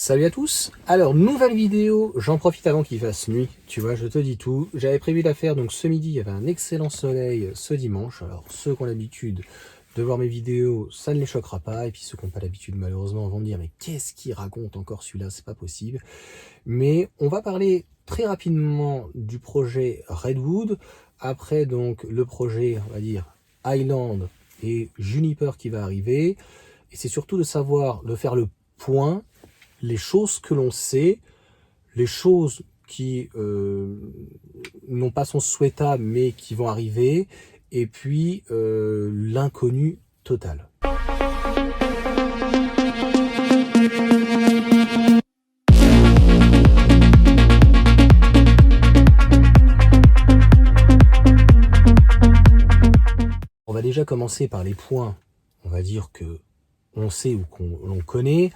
Salut à tous. Alors, nouvelle vidéo, j'en profite avant qu'il fasse nuit, tu vois, je te dis tout. J'avais prévu de la faire, donc ce midi, il y avait un excellent soleil ce dimanche. Alors, ceux qui ont l'habitude de voir mes vidéos, ça ne les choquera pas. Et puis ceux qui n'ont pas l'habitude, malheureusement, vont me dire, mais qu'est-ce qu'il raconte encore celui-là, c'est pas possible. Mais on va parler très rapidement du projet Redwood. Après, donc, le projet, on va dire, Highland et Juniper qui va arriver. Et c'est surtout de savoir, de faire le point, les choses que l'on sait, les choses qui non pas sont souhaitables mais qui vont arriver, et puis l'inconnu total. On va déjà commencer par les points, on va dire que on sait ou qu'on connaît.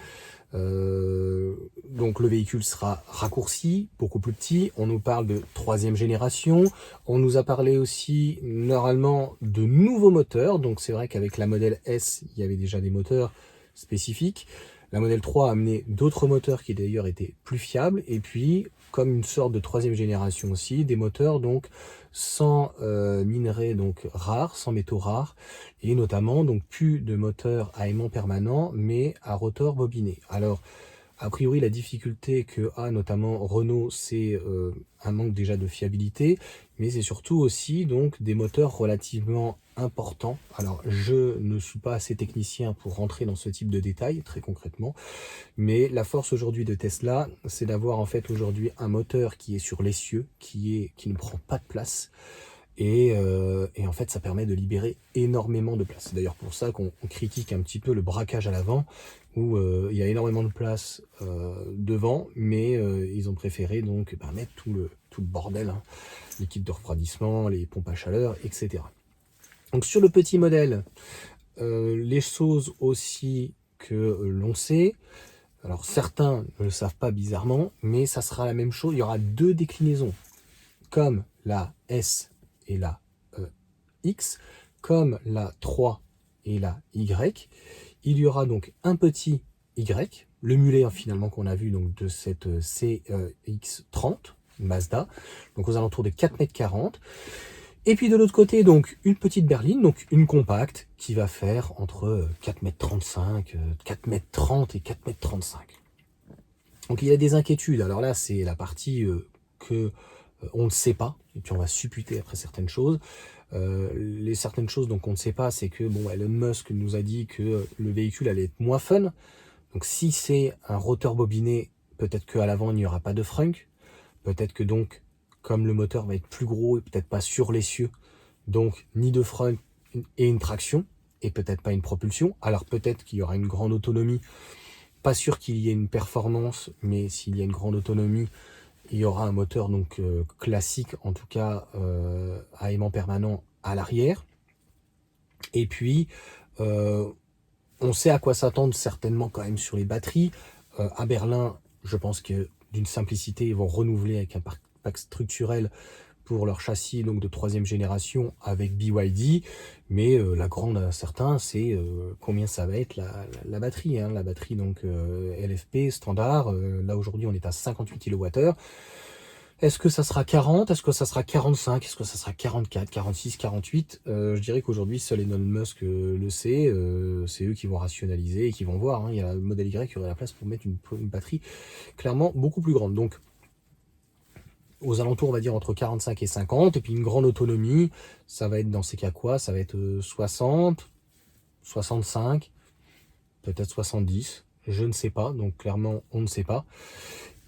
Donc le véhicule sera raccourci, beaucoup plus petit. On nous parle de 3e génération. On nous a parlé aussi normalement de nouveaux moteurs. Donc c'est vrai qu'avec la modèle S, il y avait déjà des moteurs spécifiques. La modèle 3 a amené d'autres moteurs qui d'ailleurs étaient plus fiables. Et puis, comme une sorte de 3e génération aussi, des moteurs donc sans minerais donc rares, sans métaux rares, et notamment donc plus de moteurs à aimant permanent, mais à rotor bobiné. Alors, a priori, la difficulté que a notamment Renault, c'est un manque déjà de fiabilité, mais c'est surtout aussi donc des moteurs relativement importants. Alors, je ne suis pas assez technicien pour rentrer dans ce type de détails, très concrètement, mais la force aujourd'hui de Tesla, c'est d'avoir en fait aujourd'hui un moteur qui est sur l'essieu, qui ne prend pas de place. Et en fait, ça permet de libérer énormément de place. C'est d'ailleurs pour ça qu'on critique un petit peu le braquage à l'avant, où il y a énormément de place devant, mais ils ont préféré donc mettre tout le bordel, hein, les kits de refroidissement, les pompes à chaleur, etc. Donc sur le petit modèle, les choses aussi que l'on sait, alors certains ne le savent pas bizarrement, mais ça sera la même chose, il y aura deux déclinaisons, comme la S et la X, comme la 3 et la Y. Il y aura donc un petit Y, le mulet finalement qu'on a vu donc de cette CX30 Mazda, donc aux alentours de 4,40 m. Et puis de l'autre côté, donc une petite berline, donc une compacte, qui va faire entre 4,35 m, 4,30 m et 4,35 m. Donc il y a des inquiétudes. Alors là, c'est la partie que on ne sait pas, et puis on va supputer après certaines choses. Les certaines choses donc on ne sait pas, c'est que bon, Elon Musk nous a dit que le véhicule allait être moins fun. Donc si c'est un rotor bobiné, peut-être qu'à l'avant il n'y aura pas de frunk. Peut-être que donc, comme le moteur va être plus gros et peut-être pas sur l'essieu, donc ni de frunk et une traction, et peut-être pas une propulsion. Alors peut-être qu'il y aura une grande autonomie. Pas sûr qu'il y ait une performance, mais s'il y a une grande autonomie, il y aura un moteur donc classique, en tout cas à aimant permanent à l'arrière. Et puis, on sait à quoi s'attendre certainement quand même sur les batteries. À Berlin, je pense que d'une simplicité, ils vont renouveler avec un pack structurel pour leur châssis donc de 3e génération avec BYD, mais la grande à certains, c'est combien ça va être la batterie, hein, la batterie donc LFP standard. Là aujourd'hui on est à 58 kWh. Est-ce que ça sera 40? Est-ce que ça sera 45? Est-ce que ça sera 44, 46, 48? Je dirais qu'aujourd'hui, seul Elon Musk le sait. C'est eux qui vont rationaliser et qui vont voir, hein. Il y a le modèle Y qui aurait la place pour mettre une batterie clairement beaucoup plus grande. Donc, aux alentours, on va dire entre 45 et 50. Et puis une grande autonomie, ça va être dans ces cas quoi? Ça va être 60, 65, peut-être 70. Je ne sais pas. Donc, clairement, on ne sait pas.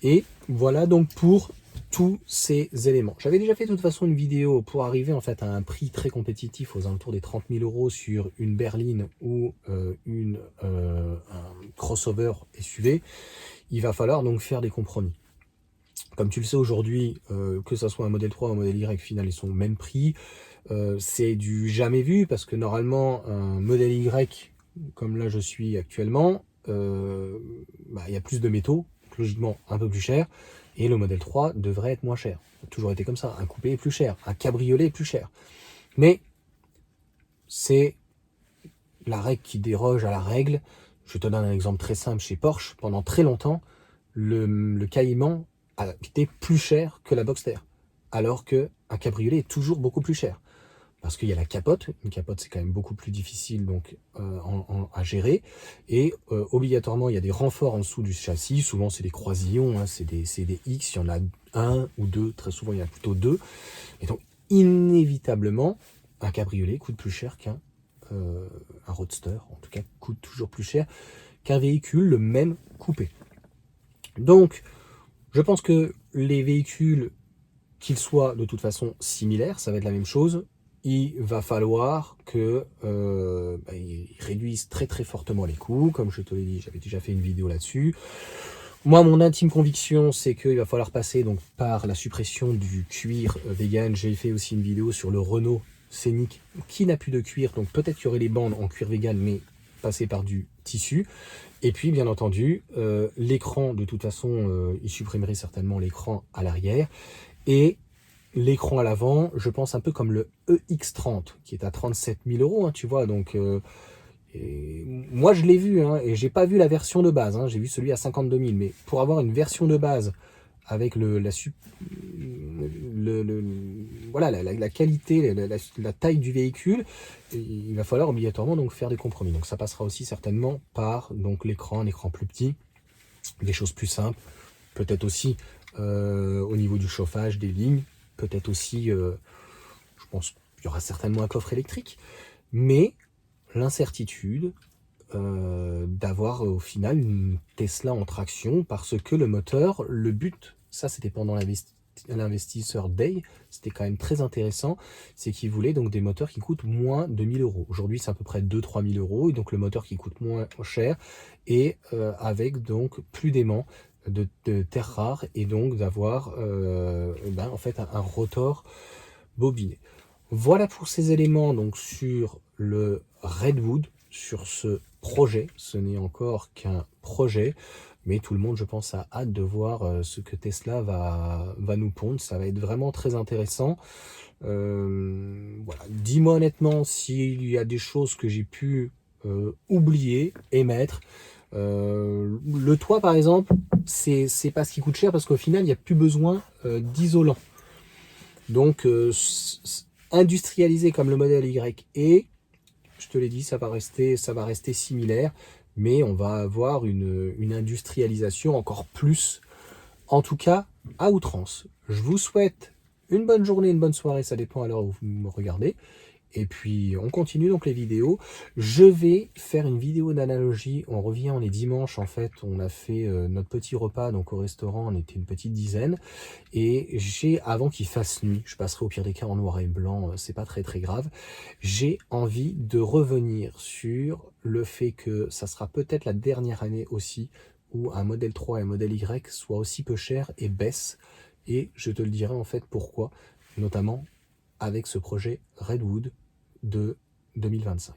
Et voilà donc pour tous ces éléments. J'avais déjà fait de toute façon une vidéo pour arriver en fait à un prix très compétitif aux alentours des 30 000 € sur une berline ou un crossover SUV. Il va falloir donc faire des compromis. Comme tu le sais aujourd'hui, que ce soit un modèle 3 ou un modèle Y, final, ils sont au même prix. C'est du jamais vu parce que normalement, un modèle Y, comme là je suis actuellement, il y a plus de métaux, logiquement un peu plus cher, et le modèle 3 devrait être moins cher. Ça a toujours été comme ça, un coupé est plus cher, un cabriolet est plus cher. Mais c'est la règle qui déroge à la règle. Je te donne un exemple très simple chez Porsche. Pendant très longtemps, le Cayman était plus cher que la Boxster, alors qu'un cabriolet est toujours beaucoup plus cher. Parce qu'il y a la capote, une capote c'est quand même beaucoup plus difficile donc à gérer, et obligatoirement il y a des renforts en dessous du châssis, souvent c'est des croisillons, hein, c'est des X, il y en a un ou deux, très souvent il y en a plutôt deux, et donc inévitablement un cabriolet coûte plus cher qu'un roadster, en tout cas coûte toujours plus cher qu'un véhicule le même coupé. Donc je pense que les véhicules, qu'ils soient de toute façon similaires, ça va être la même chose, il va falloir que ils réduisent très très fortement les coûts. Comme je te l'ai dit, j'avais déjà fait une vidéo là-dessus. Moi, mon intime conviction, c'est qu'il va falloir passer donc par la suppression du cuir vegan. J'ai fait aussi une vidéo sur le Renault Scénic qui n'a plus de cuir, donc peut-être qu'il y aurait les bandes en cuir vegan, mais passer par du tissu. Et puis, bien entendu, l'écran, de toute façon, il supprimerait certainement l'écran à l'arrière. Et l'écran à l'avant, je pense un peu comme le EX30, qui est à 37 000 €, hein, tu vois. Donc, moi, je l'ai vu, hein, et j'ai pas vu la version de base. Hein, j'ai vu celui à 52 000. Mais pour avoir une version de base avec voilà, la qualité, la taille du véhicule, il va falloir obligatoirement donc faire des compromis. Donc, ça passera aussi certainement par donc l'écran, un écran plus petit, des choses plus simples, peut-être aussi au niveau du chauffage, des lignes. Peut-être aussi, je pense qu'il y aura certainement un coffre électrique, mais l'incertitude d'avoir au final une Tesla en traction, parce que le moteur, le but, ça c'était pendant l'investisseur Day, c'était quand même très intéressant, c'est qu'ils voulaient donc des moteurs qui coûtent moins de 1 000 €. Aujourd'hui c'est à peu près 2-3 000 €, et donc le moteur qui coûte moins cher, et avec donc plus d'aimants de terres rares, et donc d'avoir en fait un rotor bobiné. Voilà pour ces éléments donc sur le Redwood, sur ce projet. Ce n'est encore qu'un projet, mais tout le monde, je pense, a hâte de voir ce que Tesla va nous pondre. Ça va être vraiment très intéressant. Voilà. Dis-moi honnêtement s'il y a des choses que j'ai pu oublier et mettre. Le toit, par exemple, c'est pas ce qui coûte cher, parce qu'au final, il n'y a plus besoin d'isolant. Donc, industrialisé comme le modèle Y, et je te l'ai dit, ça va rester similaire, mais on va avoir une industrialisation encore plus, en tout cas à outrance. Je vous souhaite une bonne journée, une bonne soirée, ça dépend à l'heure où vous me regardez. Et puis on continue donc les vidéos. Je vais faire une vidéo d'analogie. On revient, on est dimanche en fait. On a fait notre petit repas donc au restaurant. On était une petite dizaine. Et avant qu'il fasse nuit, je passerai au pire des cas en noir et blanc. C'est pas très très grave. J'ai envie de revenir sur le fait que ça sera peut-être la dernière année aussi où un modèle 3 et un modèle Y soient aussi peu chers et baissent. Et je te le dirai en fait pourquoi, notamment avec ce projet Redwood de 2025.